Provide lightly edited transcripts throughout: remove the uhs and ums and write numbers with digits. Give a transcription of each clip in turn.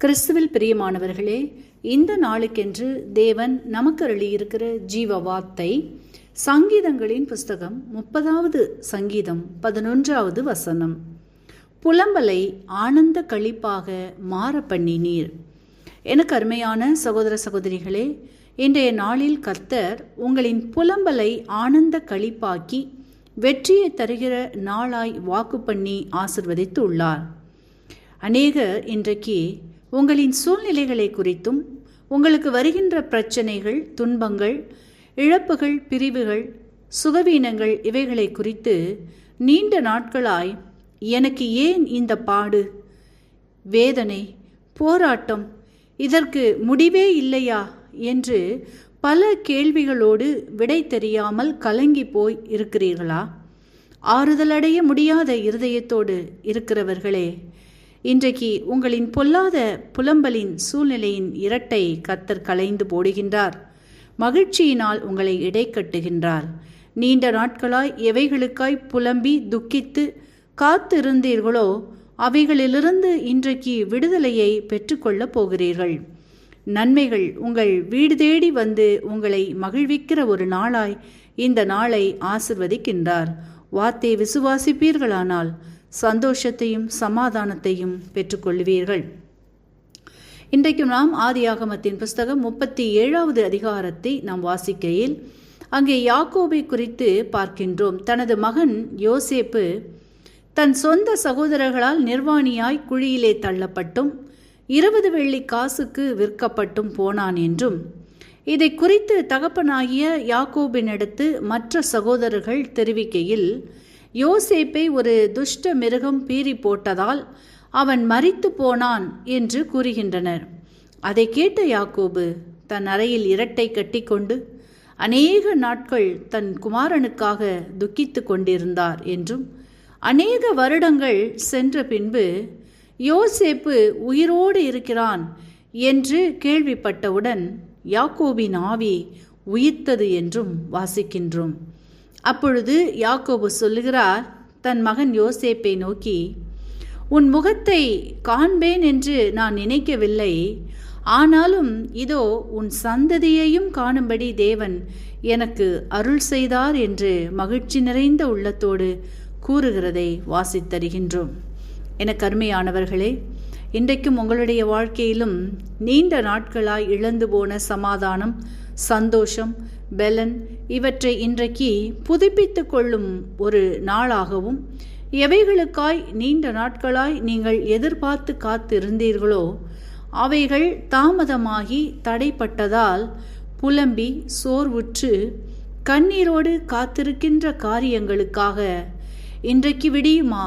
கிறிஸ்துவில் பிரியமானவர்களே, இந்த நாளுக்கென்று தேவன் நமக்கு அருளியிருக்கிற ஜீவ வார்த்தை சங்கீதங்களின் புஸ்தகம் 30வது சங்கீதம் 11வது வசனம். புலம்பலை ஆனந்த களிப்பாக மாற பண்ணினீர். எனக்கு அருமையான சகோதர சகோதரிகளே, இன்றைய நாளில் கர்த்தர் உங்களின் புலம்பலை ஆனந்த களிப்பாக்கி வெற்றியை தருகிற நாளாய் வாக்கு பண்ணி ஆசிர்வதித்து உள்ளார். அநேகர் இன்றைக்கு உங்களின் சூழ்நிலைகளை குறித்தும் உங்களுக்கு வருகின்ற பிரச்சனைகள், துன்பங்கள், இழப்புகள், பிரிவுகள், சுகவீனங்கள் இவைகளை குறித்து நீண்ட நாட்களாய் எனக்கு ஏன் இந்த பாடு, வேதனை, போராட்டம், இதற்கு முடிவே இல்லையா என்று பல கேள்விகளோடு விடை தெரியாமல் கலங்கி போய் இருக்கிறீர்களா? ஆறுதலடைய முடியாத இருதயத்தோடு இருக்கிறவர்களே, இன்றைக்கு உங்களின் பொல்லாத புலம்பலின் சூழ்நிலையின் இரட்டை கர்த்தர் களைந்து போடுகின்றார். மகிழ்ச்சியினால் உங்களை இடைக்கட்டுகின்றார். நீண்ட நாட்களாய் எவைகளுக்காய் புலம்பி துக்கித்து காத்து இருந்தீர்களோ அவைகளிலிருந்து இன்றைக்கு விடுதலையை பெற்றுக்கொள்ளப் போகிறீர்கள். நன்மைகள் உங்கள் வீடு தேடி வந்து உங்களை மகிழ்விக்கிற ஒரு நாளாய் இந்த நாளை ஆசிர்வதிக்கின்றார். வார்த்தையை விசுவாசிப்பீர்களானால் சந்தோஷத்தையும் சமாதானத்தையும் பெற்றுக்கொள்வீர்கள். இன்றைக்கும் நாம் ஆதியாகமத்தின் புஸ்தகம் 37வது அதிகாரத்தை நாம் வாசிக்கையில் அங்கே யாக்கோபை குறித்து பார்க்கின்றோம். தனது மகன் யோசேப்பு தன் சொந்த சகோதரர்களால் நிர்வாணியாய் குழியிலே தள்ளப்பட்டும் 20 வெள்ளி காசுக்கு விற்கப்பட்டும் போனான் என்றும், இதை குறித்து தகப்பனாகிய யாக்கோபினிடத்து மற்ற சகோதரர்கள் தெரிவிக்கையில் யோசேப்பை ஒரு துஷ்ட மிருகம் பீறி போட்டதால் அவன் மரித்து போனான் என்று கூறுகின்றனர். அதை கேட்ட யாக்கோபு தன் அறையில் இரட்டை கட்டிக்கொண்டு அநேக நாட்கள் தன் குமாரனுக்காக துக்கித்து கொண்டிருந்தார் என்றும், அநேக வருடங்கள் சென்ற பின்பு யோசேப்பு உயிரோடு இருக்கிறான் என்று கேள்விப்பட்டவுடன் யாக்கோபின் ஆவி உயிர்த்தது என்றும் வாசிக்கின்றோம். அப்பொழுது யாக்கோபு சொல்லுகிறார் தன் மகன் யோசேப்பை நோக்கி, உன் முகத்தை காண்பேன் என்று நான் நினைக்கவில்லை, ஆனாலும் இதோ உன் சந்ததியையும் காணும்படி தேவன் எனக்கு அருள் செய்தார் என்று மகிழ்ச்சி நிறைந்த உள்ளத்தோடு கூறுகிறதை வாசித்தருகின்றோம். எனக்கு அருமையானவர்களே, இன்றைக்கும் உங்களுடைய வாழ்க்கையிலும் நீண்ட நாட்களாய் இழந்து போன சமாதானம், சந்தோஷம், பெலன் இவற்றை இன்றைக்கு புதுப்பித்து கொள்ளும் ஒரு நாளாகவும், எவைகளுக்காய் நீண்ட நாட்களாய் நீங்கள் எதிர்பார்த்து காத்திருந்தீர்களோ அவைகள் தாமதமாகி தடைப்பட்டதால் புலம்பி சோர்வுற்று கண்ணீரோடு காத்திருக்கின்ற காரியங்களுக்காக இன்றைக்கு விடியுமா,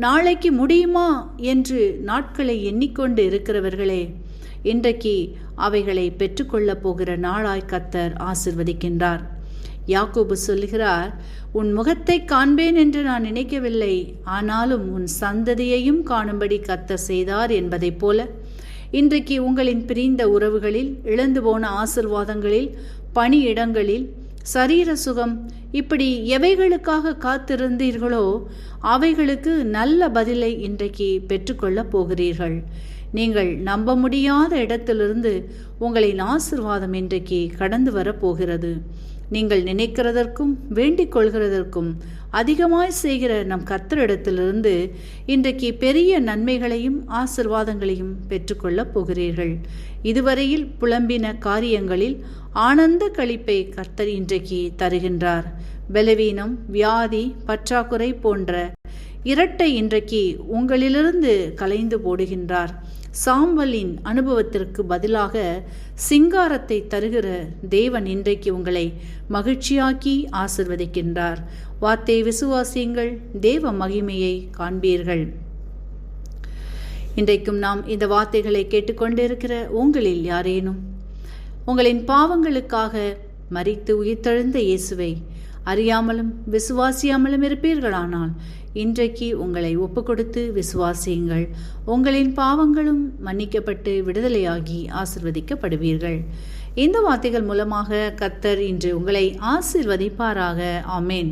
நாளைக்கு முடியுமா என்று நாட்களை எண்ணிக்கொண்டு இருக்கிறவர்களே, இன்றைக்கு அவைகளை பெற்றுக்கொள்ளப் போகிற நாளாய் கர்த்தர் ஆசிர்வதிக்கின்றார். யாக்கோபு சொல்லுகிறார், உன் முகத்தை காண்பேன் என்று நான் நினைக்கவில்லை, ஆனாலும் உன் சந்ததியையும் காணும்படி கர்த்தர் செய்தார் என்பதைப் போல இன்றைக்கு உங்களின் பிரிந்த உறவுகளில், இழந்து போன ஆசீர்வாதங்களில், பணியிடங்களில், சரீர சுகம், இப்படி எவைகளுக்காக காத்திருந்தீர்களோ அவைகளுக்கு நல்ல பதிலை இன்றைக்கு பெற்றுக்கொள்ளப் போகிறீர்கள். நீங்கள் நம்ப முடியாத இடத்திலிருந்து உங்களின் ஆசீர்வாதம் இன்றைக்கு கடந்து வரப்போகிறது. நீங்கள் நினைக்கிறதற்கும் வேண்டிக் கொள்கிறதற்கும் அதிகமாய் செய்கிற நம் கர்த்தரிடத்திலிருந்து இன்றைக்கு பெரிய நன்மைகளையும் ஆசீர்வாதங்களையும் பெற்றுக்கொள்ளப் போகிறீர்கள். இதுவரையில் புலம்பின காரியங்களில் ஆனந்த களிப்பை கர்த்தர் இன்றைக்கு தருகின்றார். பலவீனம், வியாதி, பற்றாக்குறை போன்ற இரட்டை இன்றைக்கு உங்களிலிருந்து கலைந்து போடுகின்றார். சாம்பலின் அனுபவத்திற்கு பதிலாக சிங்காரத்தை தருகிற தேவன் இன்றைக்கு உங்களை மகிழ்ச்சியாக்கி ஆசிர்வதிக்கின்றார். வார்த்தையை விசுவாசியுங்கள், தேவ மகிமையை காண்பீர்கள். இன்றைக்கும் நாம் இந்த வார்த்தைகளை கேட்டுக்கொண்டிருக்கிற உங்களில் யாரேனும் உங்களின் பாவங்களுக்காக மரித்து உயிர்த்தெழுந்த இயேசுவை அறியாமலும் விசுவாசியாமலும் இருப்பீர்களானால் இன்றைக்கு உங்களை ஒப்புக்கொடுத்து விசுவாசியுங்கள். உங்களின் பாவங்களும் மன்னிக்கப்பட்டு விடுதலையாகி ஆசிர்வதிக்கப்படுவீர்கள். இந்த வார்த்தைகள் மூலமாக கர்த்தர் இன்று உங்களை ஆசிர்வதிப்பாராக. ஆமேன்.